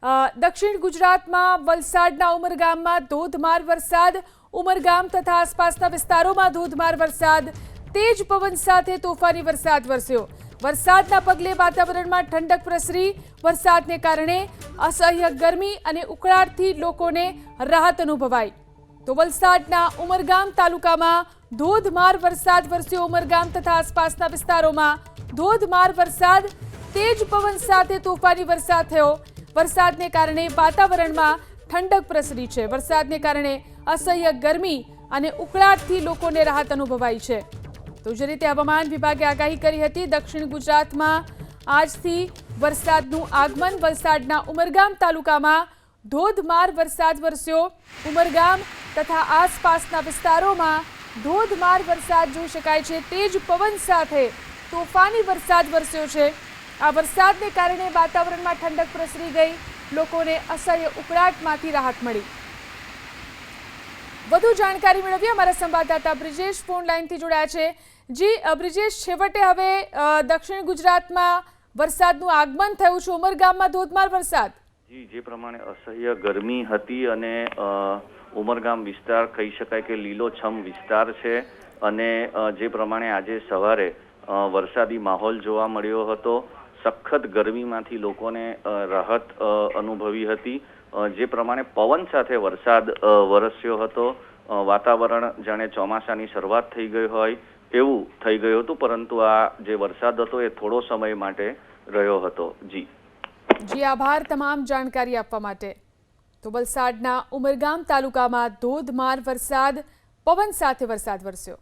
દક્ષિણ ગુજરાતમાં વલસાડના ઉમરગામમાં ધોધમાર વરસાદ, ઉમરગામ તથા આસપાસના વિસ્તારોમાં ધોધમાર વરસાદ, તેજ પવન સાથે તોફાની વરસાદ વરસ્યો। વરસાદના પગલે વાતાવરણમાં ઠંડક પ્રસરી। વરસાદને કારણે અસહ્ય ગરમી અને ઉકળાટથી લોકોને રાહત અનુભવાઈ। તો વલસાડના ઉમરગામ તાલુકામાં ધોધમાર વરસાદ વરસ્યો। ઉમરગામ તથા આસપાસના વિસ્તારોમાં ધોધમાર વરસાદ, તેજ પવન સાથે તોફાની વરસાદ થયો। વરસાદને કારણે વાતાવરણમાં ઠંડક પ્રસરી છે। વરસાદને કારણે અસહ્ય ગરમી અને ઉકળાટથી લોકોને રાહત અનુભવાઈ છે। તો જે રીતે હવામાન વિભાગે આગાહી કરી હતી, દક્ષિણ ગુજરાતમાં આજથી વરસાદનું આગમન। વલસાડના ઉમરગામ તાલુકામાં ધોધમાર વરસાદ વરસ્યો। ઉમરગામ તથા આસપાસના વિસ્તારોમાં ધોધમાર વરસાદ જોઈ શકાય છે। તેજ પવન સાથે તોફાની વરસાદ વરસ્યો છે। આ વરસાદને કારણે વાતાવરણમાં ઠંડક પ્રસરી ગઈ, લોકોને અસહ્ય ઉકળાટમાંથી રાહત મળી। વધુ જાણકારી મેળવીએ, અમારા સંવાદદાતા બ્રિજેશ ફોન લાઈનથી જોડાયા છે। જી બ્રિજેશ, છેવટે હવે દક્ષિણ ગુજરાતમાં વરસાદનું આગમન થયું છે, ઉમરગામમાં ધોધમાર વરસાદ। જી, જે પ્રમાણે અસહ્ય ગરમી હતી અને ઉમરગામ વિસ્તાર કહી શકાય કે લીલોછમ વિસ્તાર છે અને જે પ્રમાણે આજે સવારે વરસાદી માહોલ જોવા મળ્યો હતો। સખત ગરમીમાંથી લોકોને રાહત અનુભવી હતી। જે પ્રમાણે પવન સાથે વરસાદ વરસ્યો હતો, વાતાવરણ જાણે ચોમાસાની શરૂઆત થઈ ગઈ હોય એવું થઈ ગયું હતું, પરંતુ આ જે વરસાદ હતો એ થોડો સમય માટે રહ્યો હતો। જી, આભાર તમામ જાણકારી આપવા માટે। તો વલસાડના ઉમરગામ તાલુકામાં ધોધમાર વરસાદ, પવન સાથે વરસાદ વરસ્યો।